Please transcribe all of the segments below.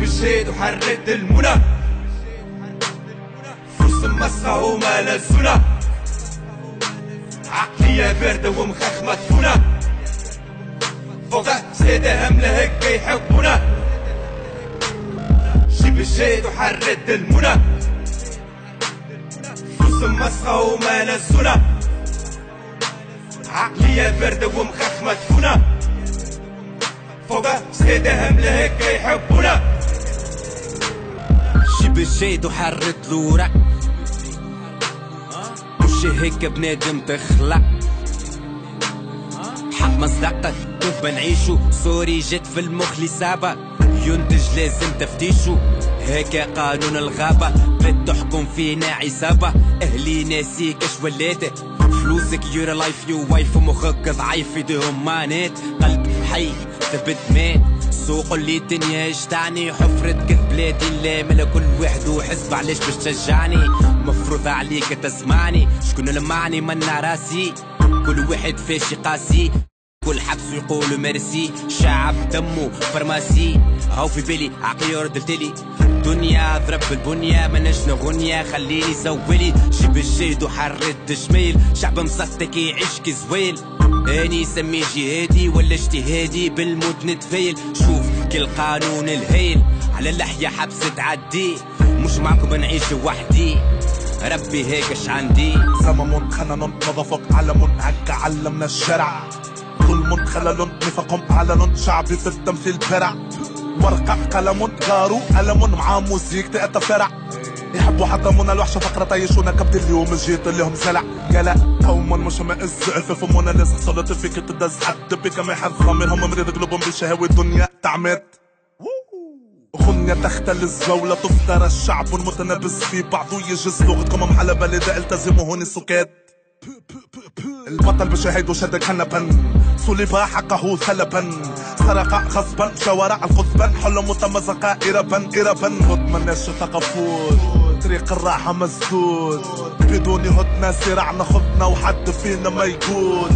الشهد وحرد المنى، فلوس مسخة وما لزونا، عقلية باردة ومخخ مدفونة، فوق سيدة هملة هكا يحبونا. جيب الشهد وحرد المنى، فلوس مسخة وما لزونا، عقلية باردة ومخخ مدفونة، فوق سيدة هملة هكا يحبونا. جيب الشهد وحرد الورق، مش هيك بنادم تخلع، حق مصدقك كيف بنعيشو، سوري جت في المخ لسابة، ينتج لازم تفتيشو، هيك قانون الغابة، بتحكم فينا عصابة، اهلي ناسيك اش وليت، فلوسك يور لايف يو وايف، ومخك ضعيف ايديهم مانات، قلب حي ثبت مات، سوق اللي الدنيا يجتعني، حفرة كذب بلادي لا كل واحد وحزب، علاش باش تشجعني، مفروض عليك تسمعني، شكون لمعني منا راسي، كل واحد فاش قاسي، كل حبس يقول ميرسي، شعب دمه فرماسي، هاو في بالي عقلي ردلتلي، دنيا ضرب البنية منجنا غنية، خليني سويلي، جيب الشهد وحرد جميل، شعب مسطك يعيش كي زويل، اني سمي جهادي ولا اجتهادي، بالموت نتفايل، شوف كل قانون الهيل، على اللحية حبس تعدي، مش معكم نعيش وحدي، ربي هيكش عندي. زمم خنن نظفك علم، هكا علمنا الشرع، ظلم خلل نفق علن، شعبي في التمثيل برع، ورقة قلم غارو ألم، مع موسيك تأتفرع، يحبوا حطمونا الوحشة فقرة طيشونا كبد، اليوم جيت لهم سلع، قلا قوما مش مائز الفمونا لازم صلت فيك تدز حد بك ما يحذ ضميرهم مريض قلوبهم بشهوة الدنيا تعمد، غنية تختل الزولة تفترى، الشعب المتنبس في بعضه يجس، لغتكم محلى بلدة التزموا هون السكات، البطل بشهيد وشد كنبا، صلب حقه ثلبا، سرق غصبا شوارع القطبا، حلم متمزق إربا مضمناش تقفوت، طريق الراحة مسدود، بدون هدنة سرعنا خذنا وحد فينا ما يقول،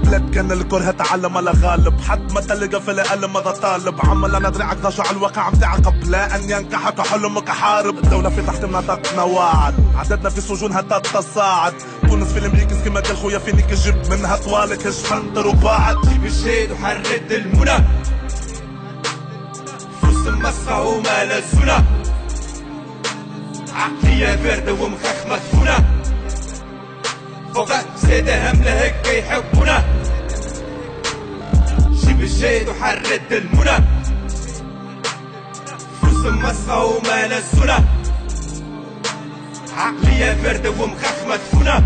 بلاد كان الكره تعلم على غالب، حد ما تلقى في الألم هذا طالب، عمل انا درعك ضجع الواقع متاع قبل ان ينكحك حلمك حارب، الدولة في تحت مناطقنا وعد، عددنا في سجونها تتصاعد، تونس في الميكس كما قال خويا فينيك جيب منها طوالك هشفنتر وبعد. جيب الشهد وحرد المنى، فلوس مسخة وما لزونا، عقلية باردة ومخخ مدفونة، فوق سيدة هملة هكا يحبونا. جيب الشهد وحرد المنى، فلوس مسخة وما لزونا، عقلية باردة ومخخ مدفونة،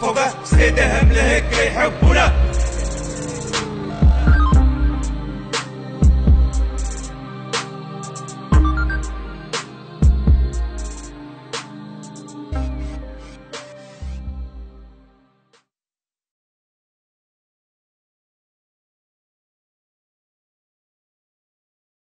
فوق سيدة هملة هكا يحبونا.